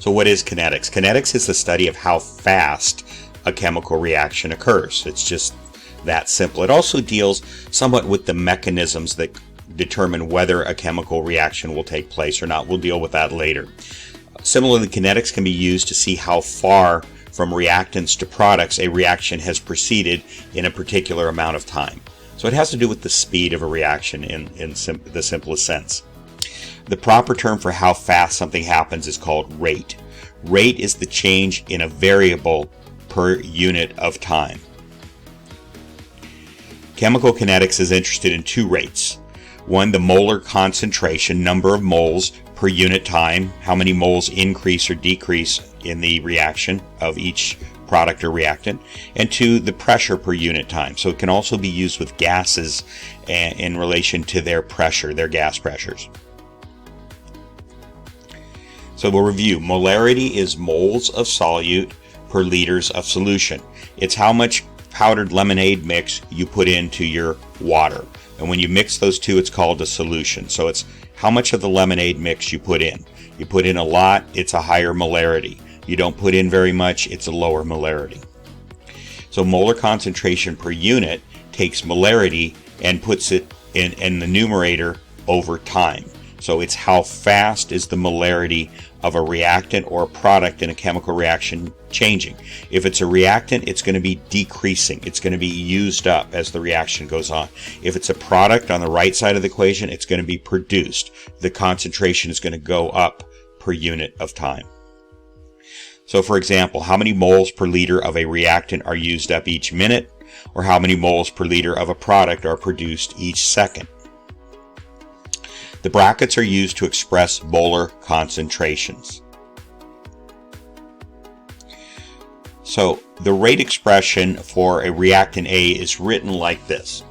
So what is kinetics? Kinetics is the study of how fast a chemical reaction occurs. It's just that simple. It also deals somewhat with the mechanisms that determine whether a chemical reaction will take place or not. We'll deal with that later. Similarly, kinetics can be used to see how far from reactants to products a reaction has proceeded in a particular amount of time. So it has to do with the speed of a reaction in the simplest sense. The proper term for how fast something happens is called rate. Rate is the change in a variable per unit of time. Chemical kinetics is interested in two rates. One, the molar concentration, number of moles per unit time, how many moles increase or decrease in the reaction of each product or reactant, and two, the pressure per unit time. So it can also be used with gases in relation to their pressure, their gas pressures. So we'll review. Molarity is moles of solute per liters of solution. It's how much powdered lemonade mix you put into your water. And when you mix those two, it's called a solution. So it's how much of the lemonade mix you put in. You put in a lot, it's a higher molarity. You don't put in very much, it's a lower molarity. So molar concentration per unit takes molarity and puts it in the numerator over time. So it's how fast is the molarity of a reactant or a product in a chemical reaction changing. If it's a reactant, it's going to be decreasing. It's going to be used up as the reaction goes on. If it's a product on the right side of the equation, it's going to be produced. The concentration is going to go up per unit of time. So for example, how many moles per liter of a reactant are used up each minute, or how many moles per liter of a product are produced each second? The brackets are used to express molar concentrations. So the rate expression for a reactant A is written like this.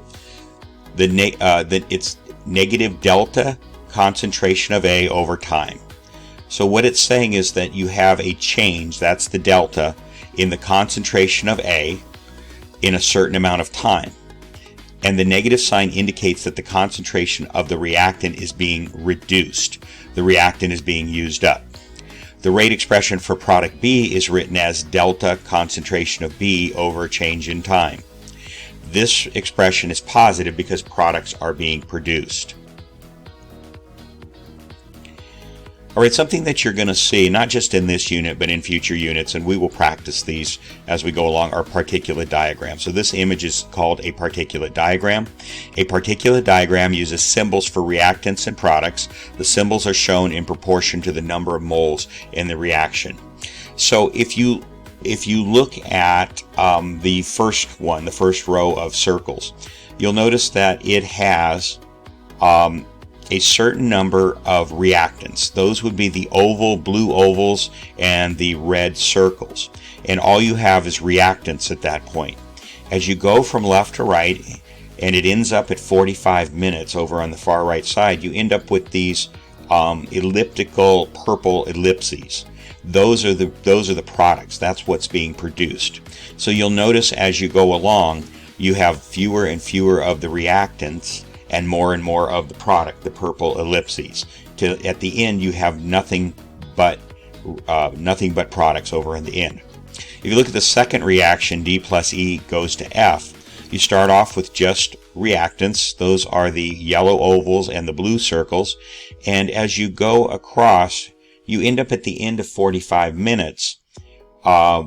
It's negative delta concentration of A over time. So what it's saying is that you have a change, that's the delta, in the concentration of A in a certain amount of time. And the negative sign indicates that the concentration of the reactant is being reduced. The reactant is being used up. The rate expression for product B is written as delta concentration of B over change in time. This expression is positive because products are being produced. All right, something that you're going to see, not just in this unit, but in future units, and we will practice these as we go along, are particulate diagrams. So this image is called a particulate diagram. A particulate diagram uses symbols for reactants and products. The symbols are shown in proportion to the number of moles in the reaction. So if you look at the first one, the first row of circles, you'll notice that it has a certain number of reactants. Those would be the oval, blue ovals, and the red circles. And all you have is reactants at that point. As you go from left to right, and it ends up at 45 minutes over on the far right side, you end up with these elliptical purple ellipses. Those are the products. That's what's being produced. So you'll notice as you go along, you have fewer and fewer of the reactants and more of the product, the purple ellipses. At the end, you have nothing but products over in the end. If you look at the second reaction, D plus E goes to F, you start off with just reactants. Those are the yellow ovals and the blue circles. And as you go across, you end up at the end of 45 minutes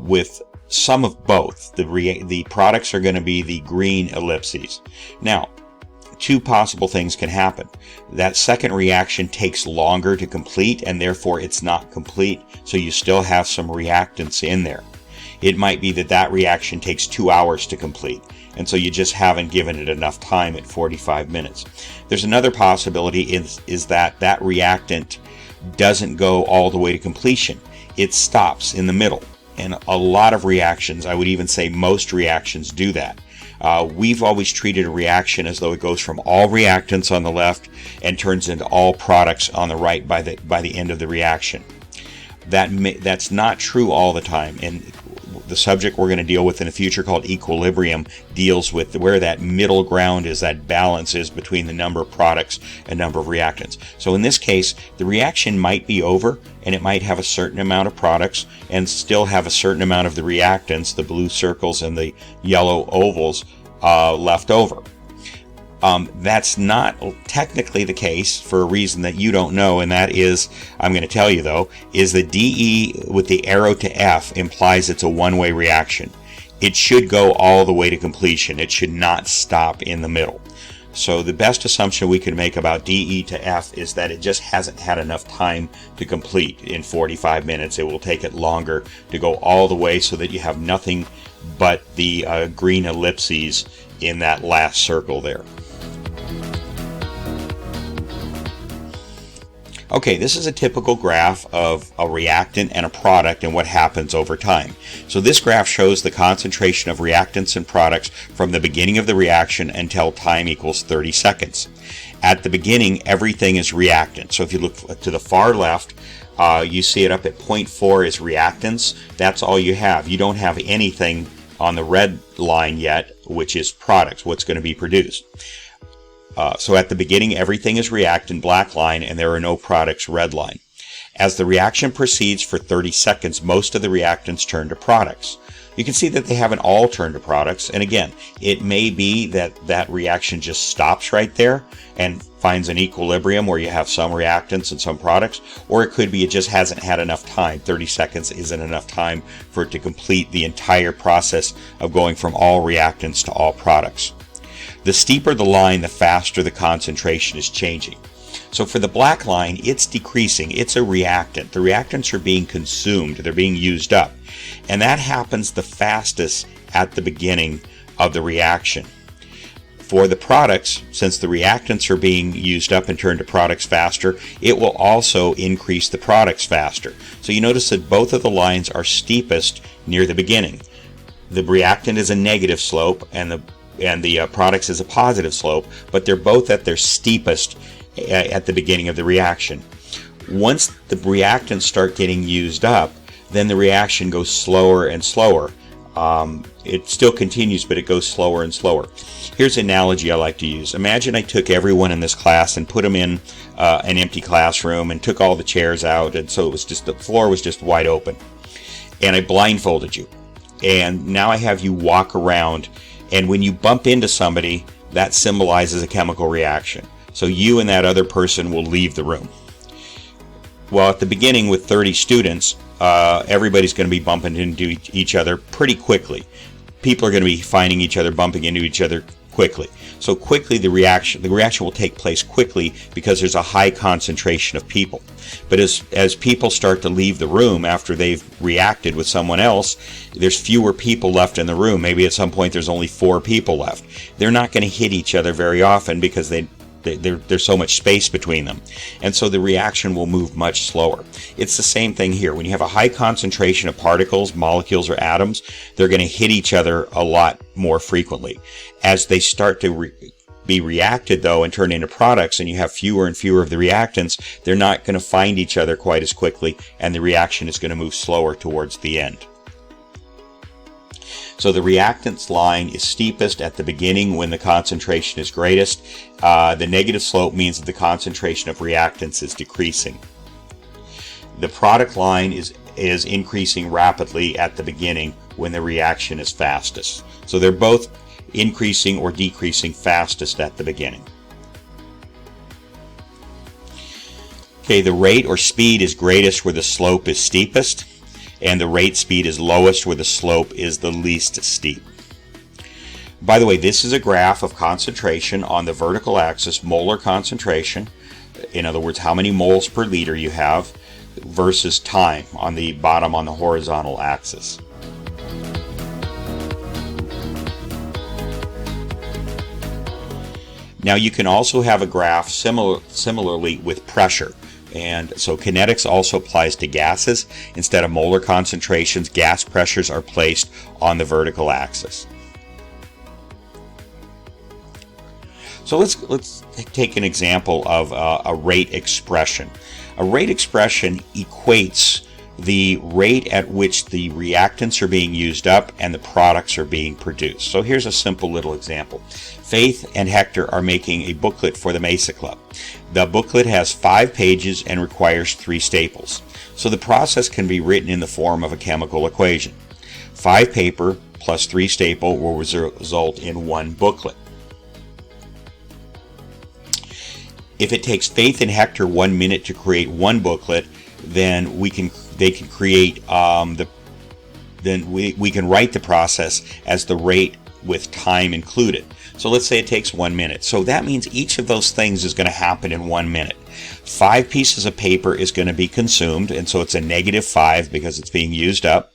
with some of both. The products are going to be the green ellipses. Now, two possible things can happen. That second reaction takes longer to complete, and therefore it's not complete, so you still have some reactants in there. It might be that reaction takes 2 hours to complete, and so you just haven't given it enough time at 45 minutes. There's another possibility is that reactant doesn't go all the way to completion. It stops in the middle, and a lot of reactions, I would even say most reactions, do that. We've always treated a reaction as though it goes from all reactants on the left and turns into all products on the right by the end of the reaction. That's not true all the time, and the subject we're going to deal with in the future, called equilibrium, deals with where that middle ground is, that balance is between the number of products and number of reactants. So in this case, the reaction might be over, and it might have a certain amount of products and still have a certain amount of the reactants, the blue circles and the yellow ovals, left over. That's not technically the case for a reason that you don't know, and that is, I'm going to tell you though, is the DE with the arrow to F implies it's a one-way reaction. It should go all the way to completion. It should not stop in the middle. So the best assumption we can make about DE to F is that it just hasn't had enough time to complete in 45 minutes. It will take it longer to go all the way so that you have nothing but the green ellipses in that last circle there. Okay, this is a typical graph of a reactant and a product and what happens over time. So this graph shows the concentration of reactants and products from the beginning of the reaction until time equals 30 seconds. At the beginning, everything is reactant. So if you look to the far left, you see it up at 0.4 is reactants. That's all you have. You don't have anything on the red line yet, which is products, what's going to be produced. So at the beginning, everything is reactant, black line, and there are no products, red line. As the reaction proceeds for 30 seconds, most of the reactants turn to products. You can see that they haven't all turned to products, and again, it may be that that reaction just stops right there and finds an equilibrium where you have some reactants and some products, or it could be it just hasn't had enough time. 30 seconds isn't enough time for it to complete the entire process of going from all reactants to all products. The steeper the line, the faster the concentration is changing. So for the black line, it's decreasing. It's a reactant. The reactants are being consumed. They're being used up. And that happens the fastest at the beginning of the reaction. For the products, since the reactants are being used up and turned to products faster, it will also increase the products faster. So you notice that both of the lines are steepest near the beginning. The reactant is a negative slope and the products is a positive slope, but they're both at their steepest at the beginning of the reaction. Once the reactants start getting used up, then the reaction goes slower and slower. It still continues, but it goes slower and slower. Here's an analogy I like to use. Imagine I took everyone in this class and put them in an empty classroom and took all the chairs out, and so it was just the floor was just wide open. And I blindfolded you. And now I have you walk around, and when you bump into somebody, that symbolizes a chemical reaction. So you and that other person will leave the room. Well, at the beginning with 30 students, everybody's going to be bumping into each other pretty quickly. People are going to be finding each other, bumping into each other quickly. So quickly the reaction will take place quickly because there's a high concentration of people. But as people start to leave the room after they've reacted with someone else, there's fewer people left in the room. Maybe at some point there's only 4 people left. They're not going to hit each other very often because there's so much space between them. And so the reaction will move much slower. It's the same thing here. When you have a high concentration of particles, molecules, or atoms, they're going to hit each other a lot more frequently. As they start to be reacted, though, and turn into products, and you have fewer and fewer of the reactants, they're not going to find each other quite as quickly, and the reaction is going to move slower towards the end. So the reactants line is steepest at the beginning when the concentration is greatest. The negative slope means that the concentration of reactants is decreasing. The product line is increasing rapidly at the beginning when the reaction is fastest. So they're both increasing or decreasing fastest at the beginning. Okay, the rate or speed is greatest where the slope is steepest, and the rate speed is lowest where the slope is the least steep. By the way, this is a graph of concentration on the vertical axis, molar concentration, in other words, how many moles per liter you have, versus time on the bottom on the horizontal axis. Now you can also have a graph similarly with pressure. And so kinetics also applies to gases. Instead of molar concentrations, gas pressures are placed on the vertical axis. So let's take an example of a rate expression. A rate expression equates the rate at which the reactants are being used up and the products are being produced. So here's a simple little example. Faith and Hector are making a booklet for the Mesa Club. The booklet has 5 pages and requires 3 staples. So the process can be written in the form of a chemical equation. 5 paper plus 3 staple will result in 1 booklet. If it takes Faith and Hector 1 minute to create 1 booklet, then we can create we can write the process as the rate with time included. So let's say it takes 1 minute. So that means each of those things is going to happen in 1 minute. 5 pieces of paper is going to be consumed, and so it's a -5 because it's being used up.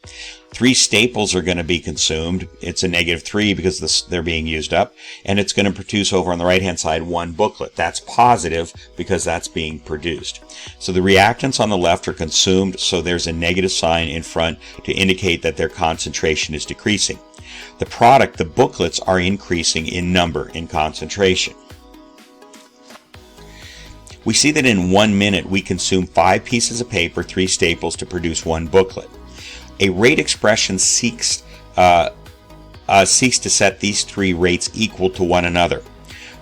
3 staples are going to be consumed. It's a -3 because they're being used up. And it's going to produce over on the right-hand side 1 booklet. That's positive because that's being produced. So the reactants on the left are consumed, so there's a negative sign in front to indicate that their concentration is decreasing. The product, the booklets, are increasing in number, in concentration. We see that in 1 minute we consume 5 pieces of paper, 3 staples to produce 1 booklet. A rate expression seeks to set these 3 rates equal to one another.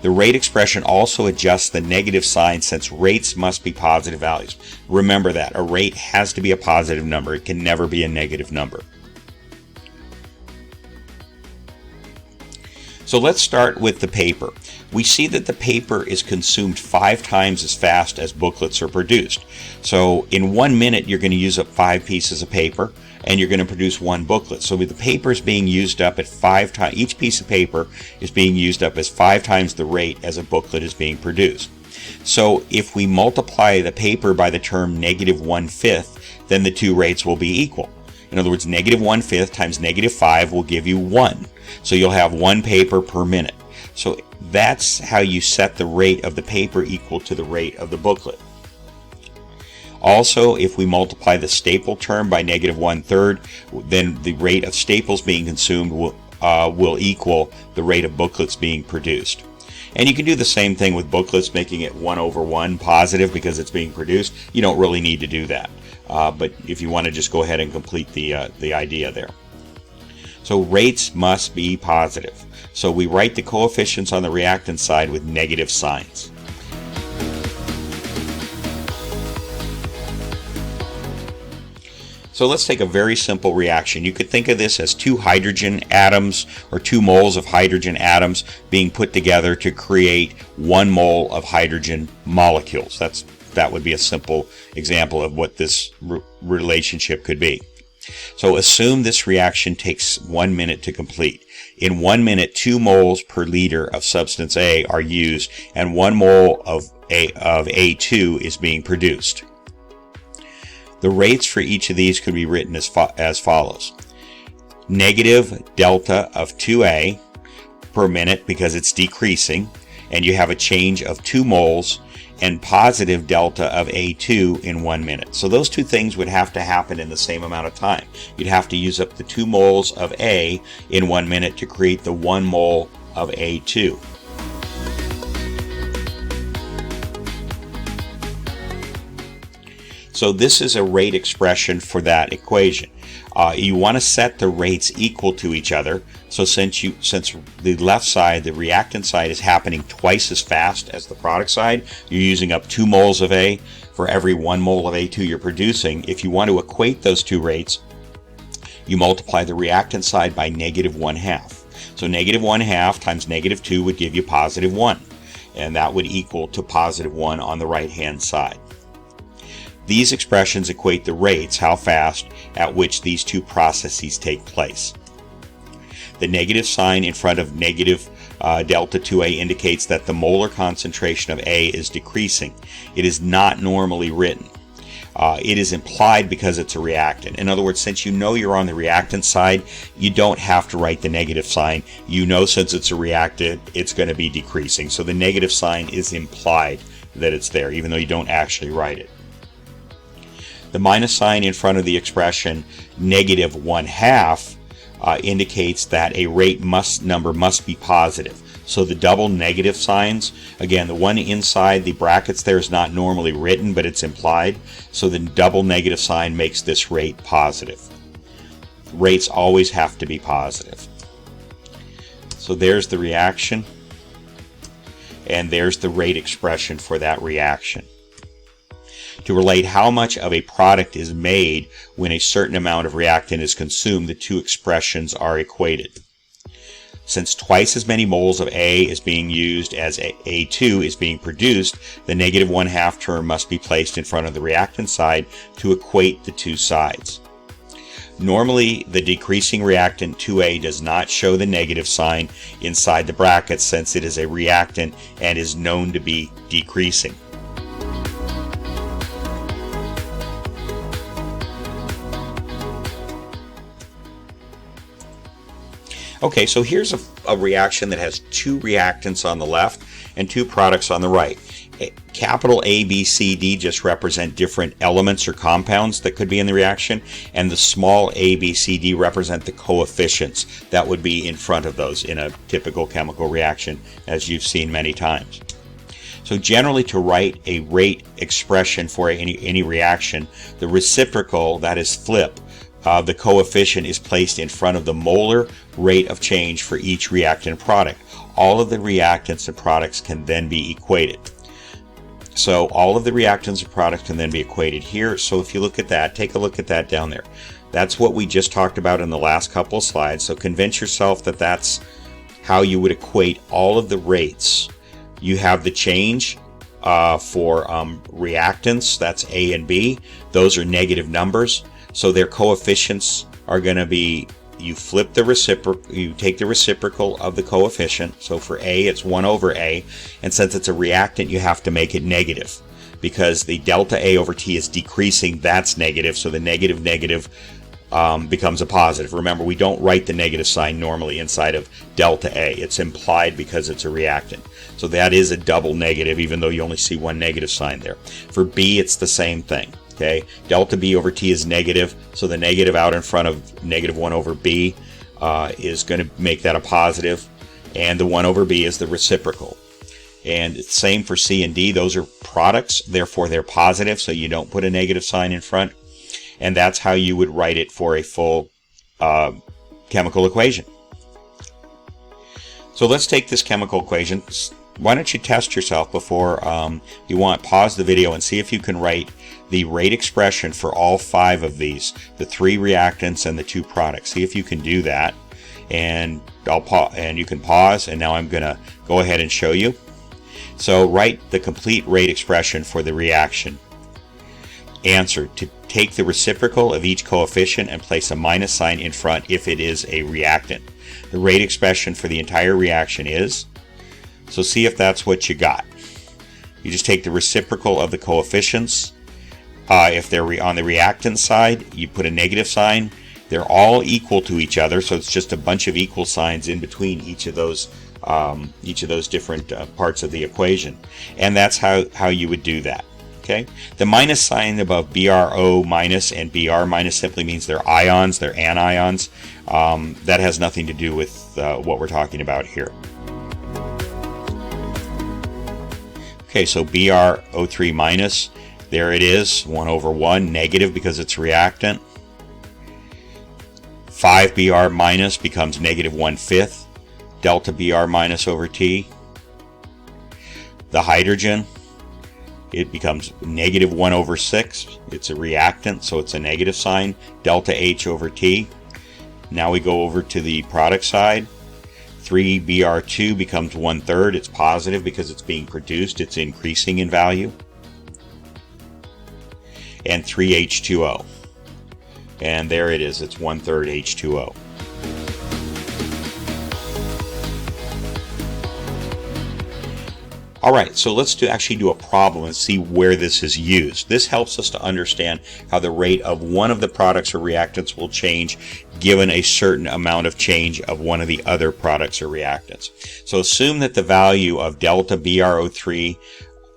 The rate expression also adjusts the negative sign since rates must be positive values. Remember that. A rate has to be a positive number. It can never be a negative number. So let's start with the paper. We see that the paper is consumed 5 times as fast as booklets are produced. So in 1 minute you're going to use up 5 pieces of paper and you're going to produce 1 booklet. So the paper is being used up at 5 times. Each piece of paper is being used up as 5 times the rate as a booklet is being produced. So if we multiply the paper by the term -1/5, then the 2 rates will be equal. In other words, -1/5 times -5 will give you 1. So you'll have 1 paper per minute. So that's how you set the rate of the paper equal to the rate of the booklet. Also, if we multiply the staple term by -1/3, then the rate of staples being consumed will equal the rate of booklets being produced. And you can do the same thing with booklets, making it 1/1 positive because it's being produced. You don't really need to do that. But if you want to just go ahead and complete the idea there. So rates must be positive. So we write the coefficients on the reactant side with negative signs. So let's take a very simple reaction. You could think of this as 2 hydrogen atoms or 2 moles of hydrogen atoms being put together to create 1 mole of hydrogen molecules. That would be a simple example of what this relationship could be. So assume this reaction takes 1 minute to complete. In 1 minute, 2 moles per liter of substance A are used and 1 mole of A2 is being produced. The rates for each of these could be written as follows. Negative delta of 2A per minute because it's decreasing, and you have a change of 2 moles, and positive delta of A2 in 1 minute. So those 2 things would have to happen in the same amount of time. You'd have to use up the 2 moles of A in 1 minute to create the 1 mole of A2. So this is a rate expression for that equation. You want to set the rates equal to each other. So since the left side, the reactant side, is happening twice as fast as the product side, you're using up 2 moles of A for every 1 mole of A2 you're producing. If you want to equate those 2 rates, you multiply the reactant side by -1/2. So -1/2 times -2 would give you +1, and that would equal to +1 on the right-hand side. These expressions equate the rates, how fast, at which these 2 processes take place. The negative sign in front of negative delta 2A indicates that the molar concentration of A is decreasing. It is not normally written. It is implied because it's a reactant. In other words, since you know you're on the reactant side, you don't have to write the negative sign. You know since it's a reactant, it's going to be decreasing. So the negative sign is implied that it's there, even though you don't actually write it. The minus sign in front of the expression -1/2 indicates that a rate number must be positive. So the double negative signs, again, the one inside the brackets there is not normally written, but it's implied. So the double negative sign makes this rate positive. Rates always have to be positive. So there's the reaction, and there's the rate expression for that reaction. To relate how much of a product is made when a certain amount of reactant is consumed, the two expressions are equated. Since twice as many moles of A is being used as A2 is being produced, the negative 1/2 term must be placed in front of the reactant side to equate the two sides. Normally, the decreasing reactant 2A does not show the negative sign inside the brackets since it is a reactant and is known to be decreasing. Okay, so here's a reaction that has two reactants on the left and two products on the right. Capital A, B, C, D just represent different elements or compounds that could be in the reaction, and the small a, B, C, D represent the coefficients that would be in front of those in a typical chemical reaction, as you've seen many times. So generally, to write a rate expression for any reaction, the reciprocal, that is flip, the coefficient is placed in front of the molar rate of change for each reactant product. All of the reactants and products can then be equated. So all of the reactants and products can then be equated here. So if you look at that, take a look at that down there. That's what we just talked about in the last couple of slides. So convince yourself that that's how you would equate all of the rates. You have the change for reactants, that's A and B. Those are negative numbers. So their coefficients are going to be, you flip the reciprocal, you take the reciprocal of the coefficient. So for A, it's 1 over A. And since it's a reactant, you have to make it negative because the delta A over T is decreasing. That's negative. So the negative becomes a positive. Remember, we don't write the negative sign normally inside of delta A. It's implied because it's a reactant. So that is a double negative, even though you only see one negative sign there. For B, it's the same thing. Okay, delta B over T is negative, so the negative out in front of negative 1 over B is going to make that a positive, and the 1 over B is the reciprocal. And same for C and D, those are products, therefore they're positive, so you don't put a negative sign in front, and that's how you would write it for a full chemical equation. So let's take this chemical equation. Why don't you test yourself before you want, pause the video and see if you can write the rate expression for all 5 of these, the 3 reactants and the 2 products. See if you can do that, and you can pause, and now I'm going to go ahead and show you. So write the complete rate expression for the reaction. Answer: to take the reciprocal of each coefficient and place a minus sign in front if it is a reactant. The rate expression for the entire reaction is, so see if that's what you got. You just take the reciprocal of the coefficients. If they're on the reactant side, you put a negative sign. They're all equal to each other, so it's just a bunch of equal signs in between each of those different parts of the equation. And that's how you would do that. Okay. The minus sign above BRO minus and BR minus simply means they're ions, they're anions. That has nothing to do with what we're talking about here. Okay, so BrO3 minus, there it is, 1 over 1, negative because it's reactant. 5Br minus becomes negative 1/5, delta Br minus over T. The hydrogen, it becomes negative 1 over 6. It's a reactant, so it's a negative sign, delta H over T. Now we go over to the product side. 3Br2 becomes 1/3. It's positive because it's being produced. It's increasing in value. And 3H2O. And there it is. It's 1/3 H2O. All right, so let's actually do a problem and see where this is used. This helps us to understand how the rate of one of the products or reactants will change given a certain amount of change of one of the other products or reactants. So assume that the value of delta BrO3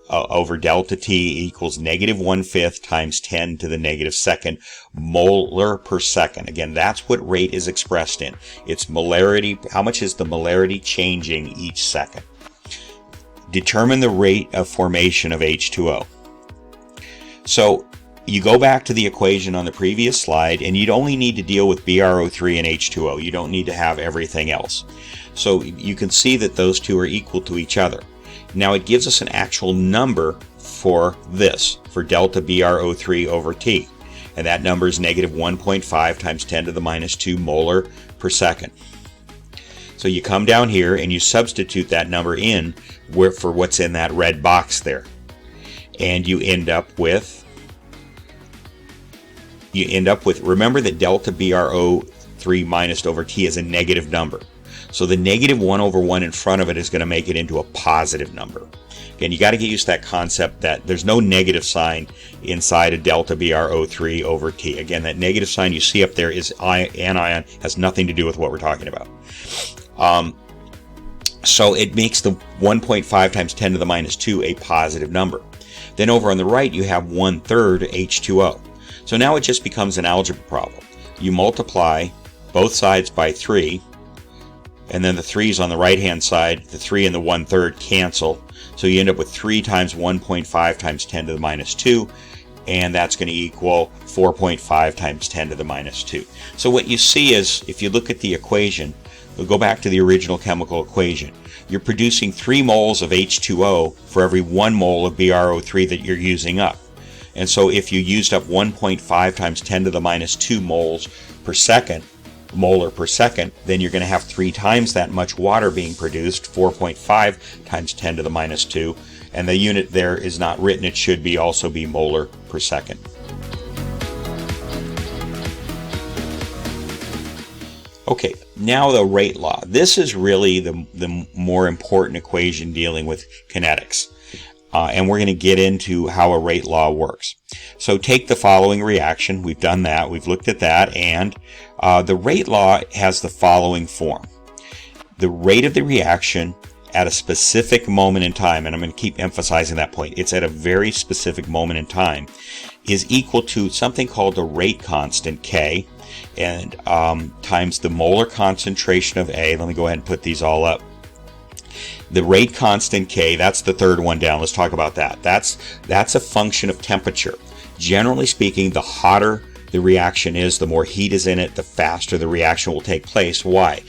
over delta T equals negative 1/5 times 10 to the negative second molar per second. Again, that's what rate is expressed in. It's molarity. How much is the molarity changing each second? Determine the rate of formation of H2O. So you go back to the equation on the previous slide, and you'd only need to deal with BrO3 and H2O. You don't need to have everything else. So you can see that those two are equal to each other. Now it gives us an actual number for this, for delta BrO3 over T. And that number is negative 1.5 times 10 to the minus 2 molar per second. So you come down here and you substitute that number in for what's in that red box there. And you end up with, remember that delta BrO3 minus over T is a negative number. So the negative 1 over 1 in front of it is going to make it into a positive number. Again, you got to get used to that concept that there's no negative sign inside of delta BrO3 over T. Again, that negative sign you see up there is anion, has nothing to do with what we're talking about. So it makes the 1.5 times 10 to the minus 2 a positive number. Then over on the right, you have 1/3 H2O. So now it just becomes an algebra problem. You multiply both sides by 3, and then the 3's on the right-hand side, the 3 and the 1/3 cancel. So you end up with 3 times 1.5 times 10 to the minus 2, and that's going to equal 4.5 times 10 to the minus 2. So what you see is, if you look at the equation, we'll go back to the original chemical equation. You're producing 3 moles of H2O for every 1 mole of BrO3 that you're using up. And so if you used up 1.5 times 10 to the minus 2 moles per second, molar per second, then you're going to have 3 times that much water being produced, 4.5 times 10 to the minus 2. And the unit there is not written. It should be also be molar per second. Okay, now the rate law. This is really the more important equation dealing with kinetics. And we're going to get into how a rate law works. So take the following reaction. We've done that. We've looked at that. And the rate law has the following form. The rate of the reaction at a specific moment in time, and I'm going to keep emphasizing that point, it's at a very specific moment in time, is equal to something called the rate constant, K, and times the molar concentration of A. Let me go ahead and put these all up. The rate constant K, that's the third one down. Let's talk about that. That's a function of temperature. Generally speaking, the hotter the reaction is, the more heat is in it, the faster the reaction will take place. Why?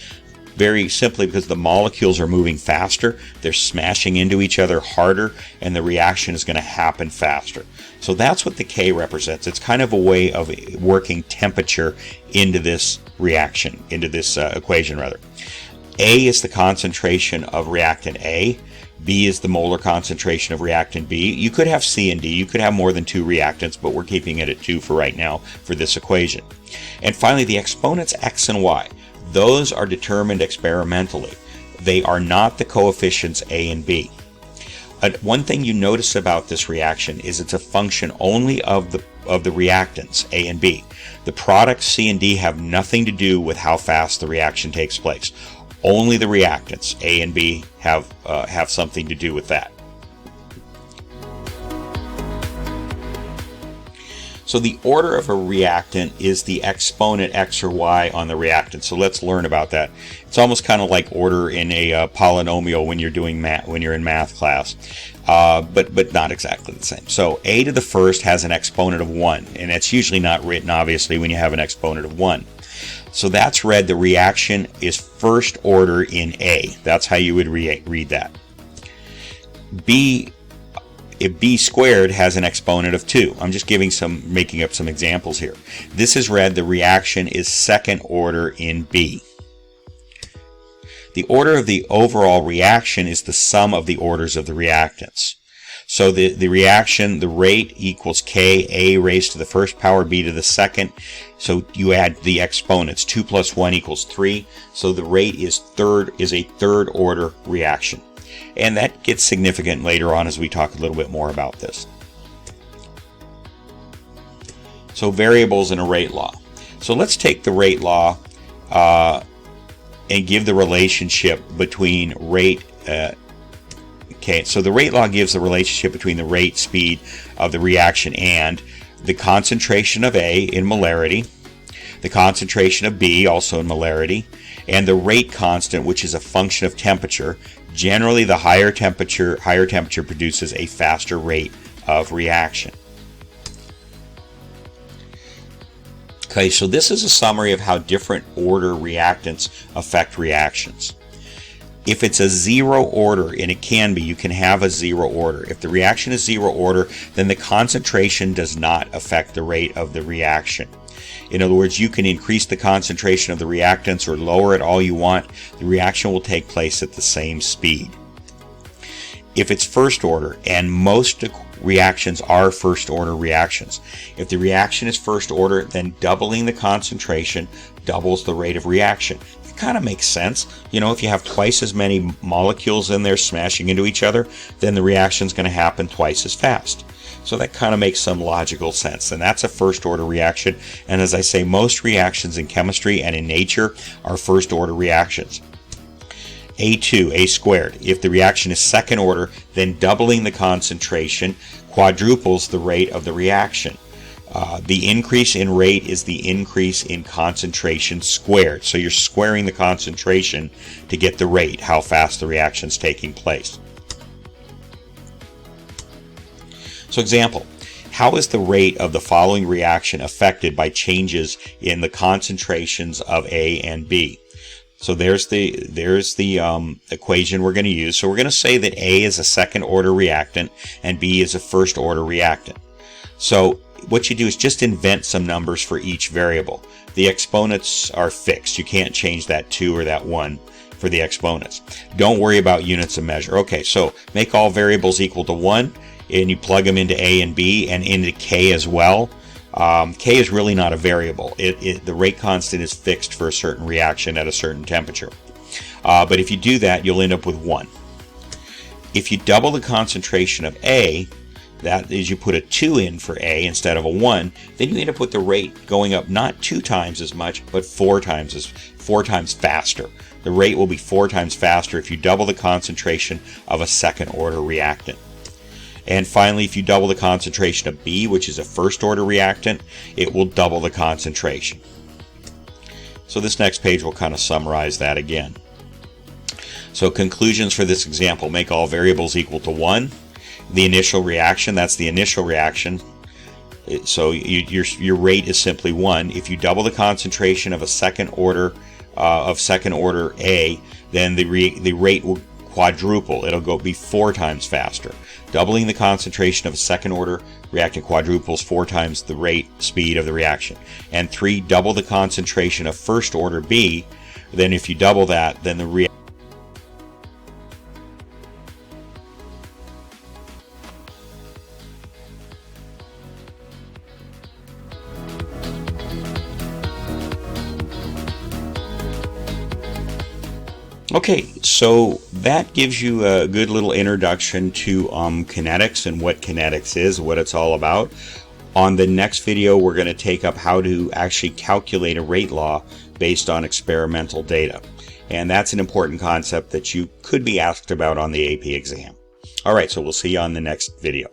Very simply because the molecules are moving faster, they're smashing into each other harder, and the reaction is going to happen faster. So that's what the K represents. It's kind of a way of working temperature into this reaction, into this equation rather. A is the concentration of reactant A. B is the molar concentration of reactant B. You could have C and D. You could have more than 2 reactants, but we're keeping it at 2 for right now for this equation. And finally, the exponents X and Y. Those are determined experimentally. They are not the coefficients A and B. One thing you notice about this reaction is it's a function only of the reactants, A and B. The products, C and D, have nothing to do with how fast the reaction takes place. Only the reactants, A and B, have something to do with that. So the order of a reactant is the exponent X or Y on the reactant. So let's learn about that. It's almost kind of like order in a polynomial when you're doing math, when you're in math class, but not exactly the same. So A to the first has an exponent of 1, and it's usually not written obviously when you have an exponent of 1. So that's read, the reaction is first order in A. That's how you would read that. If B squared has an exponent of 2. I'm just making up some examples here. This is read, the reaction is second order in B. The order of the overall reaction is the sum of the orders of the reactants. So the reaction, the rate equals K, A raised to the first power, B to the second. So you add the exponents. 2 plus 1 equals 3. So the rate is a third order reaction. And that gets significant later on as we talk a little bit more about this. So variables in a rate law. So let's take the rate law and give the relationship between rate Okay, so the rate law gives the relationship between the rate speed of the reaction and the concentration of A in molarity, the concentration of B also in molarity, and the rate constant, which is a function of temperature. Generally, the higher temperature produces a faster rate of reaction. Okay, so this is a summary of how different order reactants affect reactions. If it's a zero order, and it can be, you can have a zero order. If the reaction is zero order, then the concentration does not affect the rate of the reaction. In other words, you can increase the concentration of the reactants or lower it all you want. The reaction will take place at the same speed. If it's first order, and most reactions are first order reactions. If the reaction is first order, then doubling the concentration doubles the rate of reaction. It kind of makes sense. You know, if you have twice as many molecules in there smashing into each other, then the reaction is going to happen twice as fast. So that kind of makes some logical sense. And that's a first order reaction. And as I say, most reactions in chemistry and in nature are first order reactions. A2, A squared. If the reaction is second order, then doubling the concentration quadruples the rate of the reaction. The increase in rate is the increase in concentration squared. So you're squaring the concentration to get the rate, how fast the reaction is taking place. So example, how is the rate of the following reaction affected by changes in the concentrations of A and B? So there's the equation we're going to use. So we're going to say that A is a second order reactant and B is a first order reactant. So what you do is just invent some numbers for each variable. The exponents are fixed. You can't change that 2 or that 1 for the exponents. Don't worry about units of measure. Okay, so make all variables equal to 1 and you plug them into A and B and into K as well. K is really not a variable. The rate constant is fixed for a certain reaction at a certain temperature. But if you do that, you'll end up with 1. If you double the concentration of A, that is, you put a 2 in for A instead of a 1, then you end up with the rate going up not 2 times as much, but 4 times faster. The rate will be 4 times faster if you double the concentration of a second order reactant. And finally, if you double the concentration of B, which is a first order reactant, it will double the concentration. So this next page will kind of summarize that again. So conclusions for this example: make all variables equal to 1. The initial reaction, that's the initial reaction. So your rate is simply 1. If you double the concentration of a second order A, then the rate will quadruple. It'll be 4 times faster. Doubling the concentration of a second order reactant quadruples 4 times the rate speed of the reaction. And 3, double the concentration of first order B. Then if you double that, then the reaction. Okay, so that gives you a good little introduction to kinetics and what kinetics is, what it's all about. On the next video, we're going to take up how to actually calculate a rate law based on experimental data. And that's an important concept that you could be asked about on the AP exam. All right, so we'll see you on the next video.